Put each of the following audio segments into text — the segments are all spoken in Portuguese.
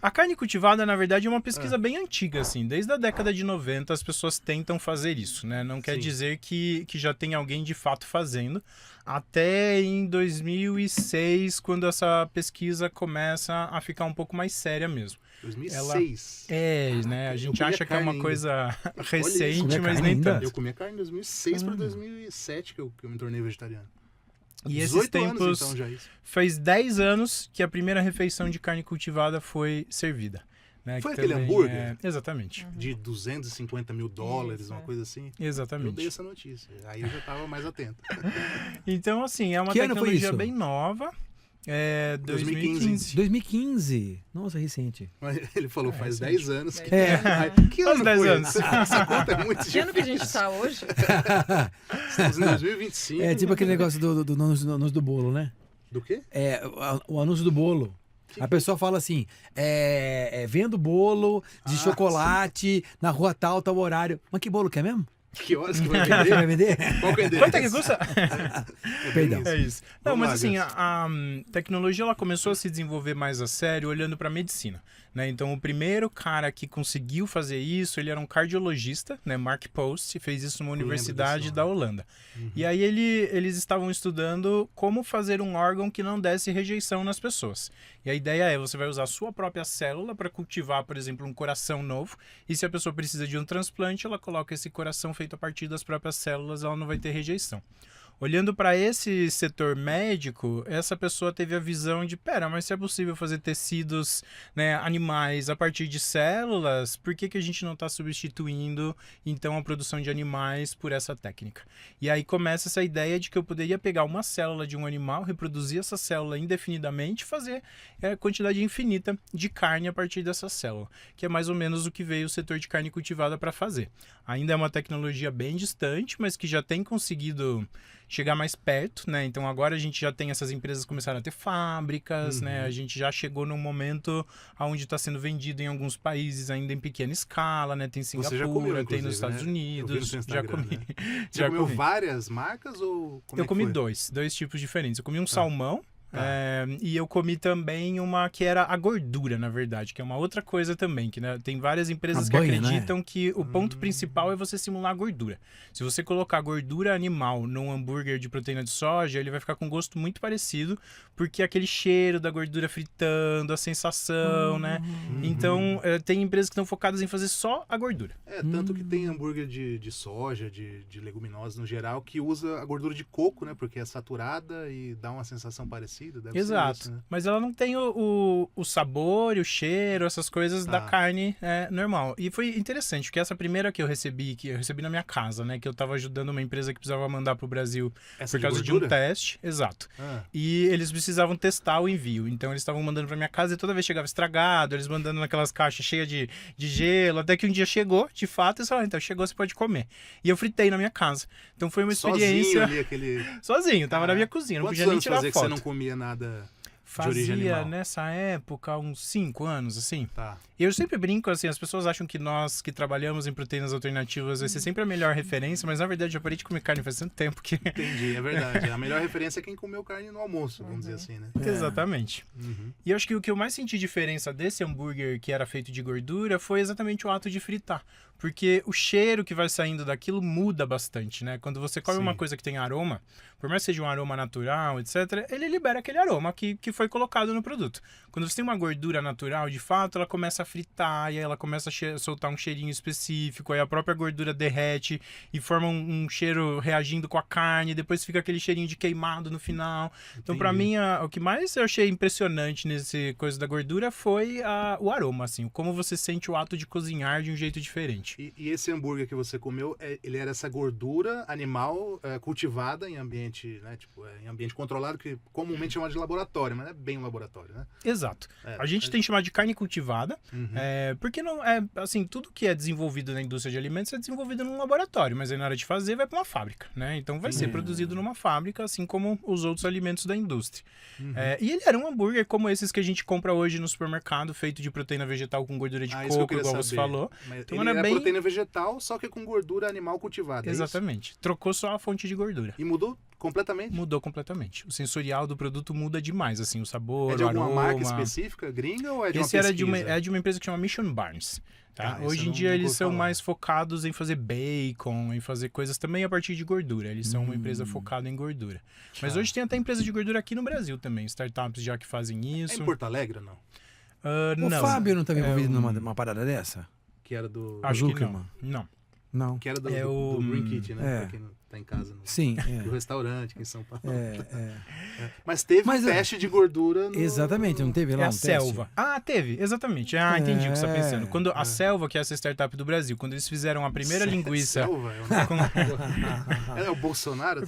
A carne cultivada, na verdade, é uma pesquisa bem antiga, assim. Desde a década de 90, as pessoas tentam fazer isso, né? Não quer dizer que já tem alguém de fato fazendo. Até em 2006, quando essa pesquisa começa a ficar um pouco mais séria mesmo. 2006? Né? A gente acha que é uma coisa recente, Olha, mas carne nem ainda? tanto. Eu comia carne em 2006 para 2007 que eu me tornei vegetariano. E esses 18 tempos, anos, então, já isso. faz 10 anos que a primeira refeição de carne cultivada foi servida. Né? Foi Que aquele também hambúrguer? Exatamente. De 250 mil dólares, Isso, uma coisa assim. Eu dei Exatamente. essa notícia. Aí eu já estava mais atento. Então, assim, é uma Que ano foi tecnologia isso? bem nova. 2015. 2015. Nossa, recente. Mas ele falou, faz 10 anos. Que, que Faz ano 10 foi? anos. Essa conta é muito Que ano que a gente difícil. tá hoje? Estamos em 2025. É tipo aquele negócio do anúncio do bolo, né? Do quê? É, o anúncio do bolo. A pessoa fala assim, vendo bolo de chocolate na rua tal horário. Mas que bolo que é mesmo? Que horas que vai Você vender? vai vender? Qual que é o endereço? Quanto é que custa? Perdão. É isso. Não, Vamos mas lá, assim, Gus. a tecnologia ela começou a se desenvolver mais a sério olhando para a medicina. Né? Então, o primeiro cara que conseguiu fazer isso, ele era um cardiologista, né? Mark Post, fez isso numa universidade desse da nome. Holanda. E aí eles estavam estudando como fazer um órgão que não desse rejeição nas pessoas. E a ideia é, você vai usar a sua própria célula para cultivar, por exemplo, um coração novo. E se a pessoa precisa de um transplante, ela coloca esse coração feito a partir das próprias células, ela não vai ter rejeição. Olhando para esse setor médico, essa pessoa teve a visão de, mas se é possível fazer tecidos, né, animais a partir de células, por que a gente não está substituindo, então, a produção de animais por essa técnica? E aí começa essa ideia de que eu poderia pegar uma célula de um animal, reproduzir essa célula indefinidamente e fazer quantidade infinita de carne a partir dessa célula, que é mais ou menos o que veio o setor de carne cultivada para fazer. Ainda é uma tecnologia bem distante, mas que já tem conseguido chegar mais perto, né? Então agora a gente já tem essas empresas começaram a ter fábricas, né? A gente já chegou num momento onde está sendo vendido em alguns países ainda em pequena escala, né? Tem Você já comeu, Singapura, tem nos inclusive, Estados né? Eu vi no Unidos, seu já Instagram, comi. né? Você Já comeu comi. várias marcas ou como é Eu que comi foi? dois tipos diferentes. Eu comi um salmão. E eu comi também uma que era a gordura, na verdade, que é uma outra coisa também, que né, tem várias empresas A que banha, acreditam que o ponto principal é você simular a gordura. Se você colocar gordura animal num hambúrguer de proteína de soja, ele vai ficar com um gosto muito parecido, porque aquele cheiro da gordura fritando, a sensação, né? Então, tem empresas que estão focadas em fazer só a gordura. Tanto que tem hambúrguer de soja, de leguminosas no geral, que usa a gordura de coco, né? Porque é saturada e dá uma sensação parecida. Deve Exato, ser isso, né? mas ela não tem o sabor, o cheiro, essas coisas da carne normal. E foi interessante, porque essa primeira que eu recebi na minha casa, né? Que eu tava ajudando uma empresa que precisava mandar pro Brasil Essa por causa de um gordura? teste. Exato. E eles precisavam testar o envio. Então eles estavam mandando pra minha casa e toda vez chegava estragado, eles mandando naquelas caixas cheias de gelo, até que um dia chegou, de fato, e falaram, então chegou, você pode comer. E eu fritei na minha casa. Então foi uma experiência... Sozinho ali, aquele... Sozinho, tava na minha cozinha, não Quantos podia nem anos tirar fazia foto. que você não comia nada de origem Fazia animal? nessa época uns 5 anos, assim. Tá. E eu sempre brinco, assim, as pessoas acham que nós que trabalhamos em proteínas alternativas vai ser sempre a melhor referência, mas na verdade eu parei de comer carne faz tanto tempo que... Entendi, é verdade. A melhor referência é quem comeu carne no almoço, vamos dizer assim, né? Exatamente. E eu acho que o que eu mais senti diferença desse hambúrguer que era feito de gordura foi exatamente o ato de fritar. Porque o cheiro que vai saindo daquilo muda bastante, né? Quando você come uma coisa que tem aroma, por mais que seja um aroma natural, etc., ele libera aquele aroma que foi colocado no produto. Quando você tem uma gordura natural, de fato, ela começa a fritar, e aí ela começa a soltar um cheirinho específico, aí a própria gordura derrete e forma um cheiro reagindo com a carne, depois fica aquele cheirinho de queimado no final. Então, pra mim, o que mais eu achei impressionante nesse coisa da gordura foi o aroma, assim, como você sente o ato de cozinhar de um jeito diferente. E esse hambúrguer que você comeu, ele era essa gordura animal cultivada em ambiente, né? Tipo, em ambiente controlado, que comumente chama de laboratório, mas não é bem um laboratório, né? Exato. A gente tem que chamar de carne cultivada, porque não é assim, tudo que é desenvolvido na indústria de alimentos é desenvolvido num laboratório, mas aí na hora de fazer vai para uma fábrica, né? Então vai ser produzido numa fábrica, assim como os outros alimentos da indústria. E ele era um hambúrguer como esses que a gente compra hoje no supermercado, feito de proteína vegetal com gordura de Isso que eu coco, queria igual você saber. falou. Mas Então ele era era bem... proteína vegetal, só que com gordura animal cultivada. Exatamente. Trocou só a fonte de gordura. E mudou completamente? Mudou completamente. O sensorial do produto muda demais, assim, o sabor, É de o alguma aroma. marca específica, gringa, ou é de Esse uma era pesquisa? de uma empresa que chama Mission Barnes. Tá? Ah, esse Hoje eu em não- dia nunca eles ouvi são falar. mais focados em fazer bacon, em fazer coisas também a partir de gordura. Eles são uma empresa focada em gordura. Mas Tá. hoje tem até empresa de gordura aqui no Brasil também, startups já que fazem É isso. em Porto Alegre ou não? O Não, Fábio não estava envolvido um- numa parada dessa? Que era do... acho que Zuckerman. não. Não. Que era do, É do, o- do Green Kitchen, né? é. Pra quem não tá em casa. No, Sim, do restaurante aqui em São Paulo. é. Mas teve Mas, um teste de gordura no... Exatamente, não teve lá É a um teste? Selva. Ah, teve, exatamente. Ah, entendi o que você está É, pensando. Quando a Selva, que é essa startup do Brasil, quando eles fizeram a primeira linguiça... Selva? É o Bolsonaro?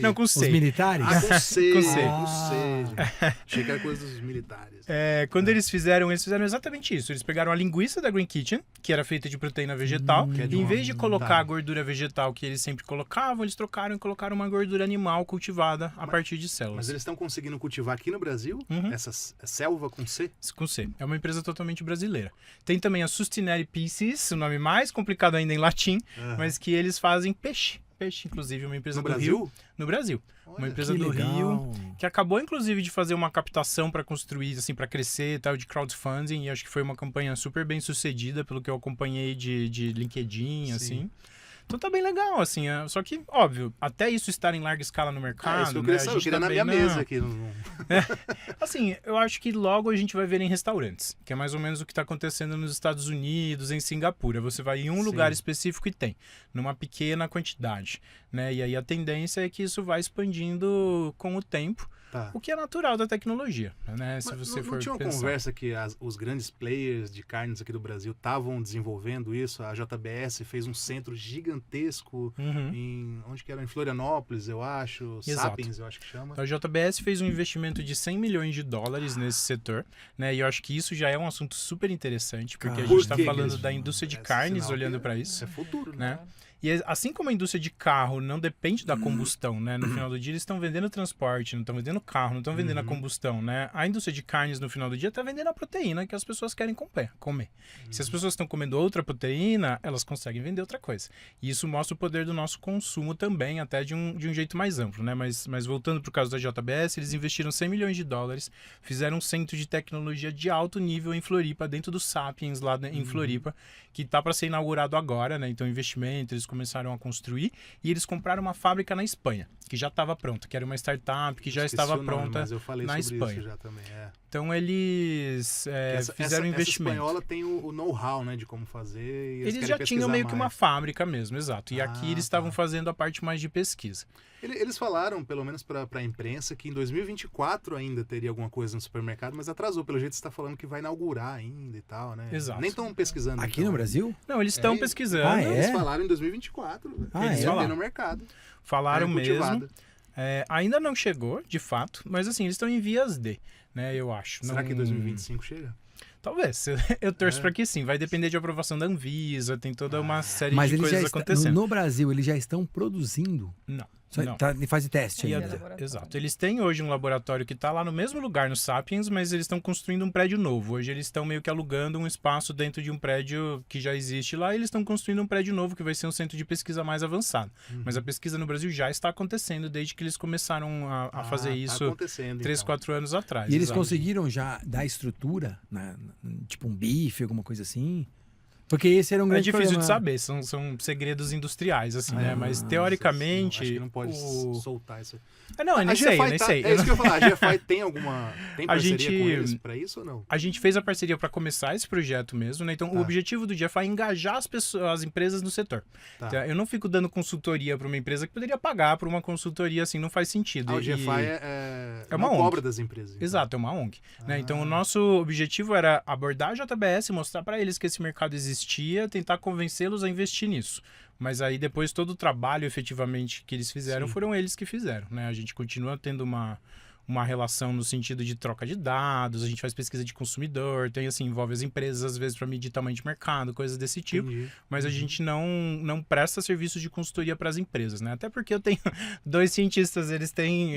Não, com Os C. militares? Ah, com C. Com C. Com C. Achei que era coisa dos militares. Quando eles fizeram exatamente isso. Eles pegaram a linguiça da Green Kitchen, que era feita de proteína vegetal, Que é de e em uma- vez de colocar tá. a gordura vegetal que eles sempre colocavam, eles trocaram e colocaram uma gordura animal cultivada a partir de Mas células. eles estão conseguindo cultivar aqui no Brasil Uhum. essa selva com C? Com C. É uma empresa totalmente brasileira. Tem também a Sustinere Pisces, o nome mais complicado ainda em latim, Aham. mas que eles fazem peixe. Peixe, inclusive, uma empresa No do Brasil? Rio. No Brasil. Uma Olha, empresa Que do legal. Rio, que acabou, inclusive, de fazer uma captação para construir, assim, para crescer e tal, de crowdfunding. E acho que foi uma campanha super bem sucedida, pelo que eu acompanhei de LinkedIn, Sim. assim. Então tá bem legal, assim. Só que, óbvio, até isso estar em larga escala no mercado. Ah, isso que eu né, queria a saber. Eu gente queria na também minha não- mesa aqui. Assim, eu acho que logo a gente vai ver em restaurantes, que é mais ou menos o que está acontecendo nos Estados Unidos, em Singapura. Você vai em um Sim. lugar específico e tem, numa pequena quantidade, né? E aí a tendência é que isso vai expandindo com o tempo, Tá. o que é natural da tecnologia, né? Se Mas você não for tinha uma pensar. conversa que os grandes players de carnes aqui do Brasil estavam desenvolvendo isso? A JBS fez um centro gigantesco Uhum. onde que era? Em Florianópolis, eu acho. Exato. Sapiens, eu acho que chama. A JBS fez um investimento de 100 milhões de dólares nesse setor, né? E eu acho que isso já é um assunto super interessante, porque a Cara, gente Por está que que falando eles- da indústria de é carnes, sinal olhando que para isso. É futuro, né? Né? E assim como a indústria de carro não depende da combustão, né? No final do dia eles estão vendendo transporte, não estão vendendo carro, não estão vendendo a combustão, né? A indústria de carnes no final do dia está vendendo a proteína que as pessoas querem comer. Se as pessoas estão comendo outra proteína, elas conseguem vender outra coisa. E isso mostra o poder do nosso consumo também, até de um jeito mais amplo, né? Mas voltando para o caso da JBS, eles investiram 100 milhões de dólares, fizeram um centro de tecnologia de alto nível em Floripa, dentro do Sapiens, lá em Floripa, que está para ser inaugurado agora, né? Então, investimento, eles começaram a construir e eles compraram uma fábrica na Espanha, que já estava pronta, que era uma startup que já Esqueci estava o nome, pronta mas eu falei na sobre Espanha. isso já também. É. Então, eles fizeram essa investimento. espanhola tem o know-how, né, de como fazer. E Eles querem já tinham pesquisar meio que uma mais. fábrica mesmo, exato. E aqui eles estavam tá. fazendo a parte mais de pesquisa. Eles falaram, pelo menos para a imprensa, que em 2024 ainda teria alguma coisa no supermercado, mas atrasou. Pelo jeito você está falando que vai inaugurar ainda e tal, né? Exato. Nem estão pesquisando. Aqui então, no Brasil? Não, eles estão isso. pesquisando. Ah, é? Eles falaram em 2024. Ah, eles é? vão ter Falaram. no mercado. Falaram Carne mesmo. cultivada. Ainda não chegou, de fato, mas assim, eles estão em vias de, né, eu acho. Será Não- que em 2025 chega? Talvez. Eu torço É. para que sim. Vai depender de aprovação da Anvisa, tem toda uma série Mas de eles já coisas estão, acontecendo. no Brasil, eles já estão produzindo. Não. Só Não. tá em fase de teste E ainda. exato. Eles têm hoje um laboratório que está lá no mesmo lugar, no Sapiens, mas eles estão construindo um prédio novo. Hoje eles estão meio que alugando um espaço dentro de um prédio que já existe lá e eles estão construindo um prédio novo que vai ser um centro de pesquisa mais avançado. Mas a pesquisa no Brasil já está acontecendo desde que eles começaram a fazer tá isso acontecendo, 3, então. 4 anos atrás. E eles exato. conseguiram já dar estrutura, né? Tipo um bife, alguma coisa assim? Porque esse era um É grande difícil problema. de saber, são segredos industriais, assim, né? Mas teoricamente. Acho que não pode o... soltar isso. Não, eu nem A sei, eu GFI nem tá- sei. É isso que eu ia falar. A GFI tem alguma. Tem A parceria gente- com eles pra isso ou não? A gente fez a parceria para começar esse projeto mesmo, né? Então, Tá. o objetivo do GFI é engajar as pessoas, as empresas no setor. Tá. Então, eu não fico dando consultoria para uma empresa que poderia pagar por uma consultoria, assim, não faz sentido. O E- GFI é uma uma ONG. cobra das empresas. então. Exato, é uma ONG. Né? Ah. Então, o nosso objetivo era abordar a JBS, mostrar para eles que esse mercado existia, tentar convencê-los a investir nisso. Mas aí, depois, todo o trabalho, efetivamente, que eles fizeram, Sim. foram eles que fizeram. Né? A gente continua tendo uma relação no sentido de troca de dados, a gente faz pesquisa de consumidor, tem assim, envolve as empresas, às vezes, para medir tamanho de mercado, coisas desse tipo. Entendi. Mas a gente não presta serviço de consultoria para as empresas, né? Até porque eu tenho 2 cientistas, eles têm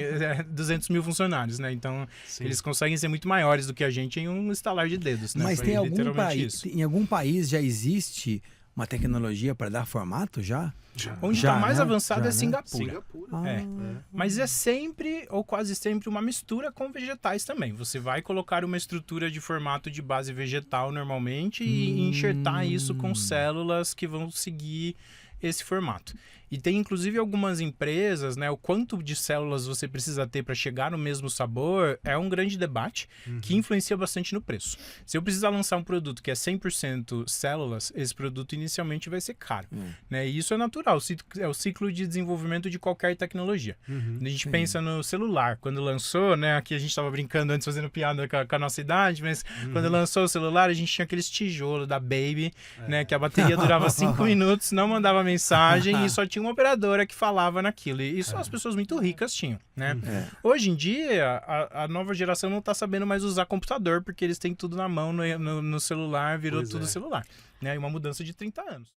200 mil funcionários, né? Então, Sim. eles conseguem ser muito maiores do que a gente em um estalar de dedos, né? Mas Foi tem algum literalmente país, isso. em algum país já existe uma tecnologia para dar formato já? Onde Já, está mais né? avançado Já, é né? Singapura. Singapura. É. Mas é sempre, ou quase sempre, uma mistura com vegetais também. Você vai colocar uma estrutura de formato de base vegetal normalmente e enxertar isso com células que vão seguir esse formato. E tem inclusive algumas empresas, né? O quanto de células você precisa ter para chegar no mesmo sabor é um grande debate que influencia bastante no preço. Se eu precisar lançar um produto que é 100% células, esse produto inicialmente vai ser caro. Né? E isso é natural, é o ciclo de desenvolvimento de qualquer tecnologia. A gente pensa no celular, quando lançou, né? Aqui a gente estava brincando antes, fazendo piada com a nossa idade, mas quando lançou o celular, a gente tinha aqueles tijolos da Baby, né? Que a bateria durava 5 minutos, não mandava mensagem e só tinha uma operadora que falava naquilo. E isso as pessoas muito ricas tinham, né? Hoje em dia, a nova geração não está sabendo mais usar computador, porque eles têm tudo na mão, no celular, virou tudo celular. Né? E uma mudança de 30 anos.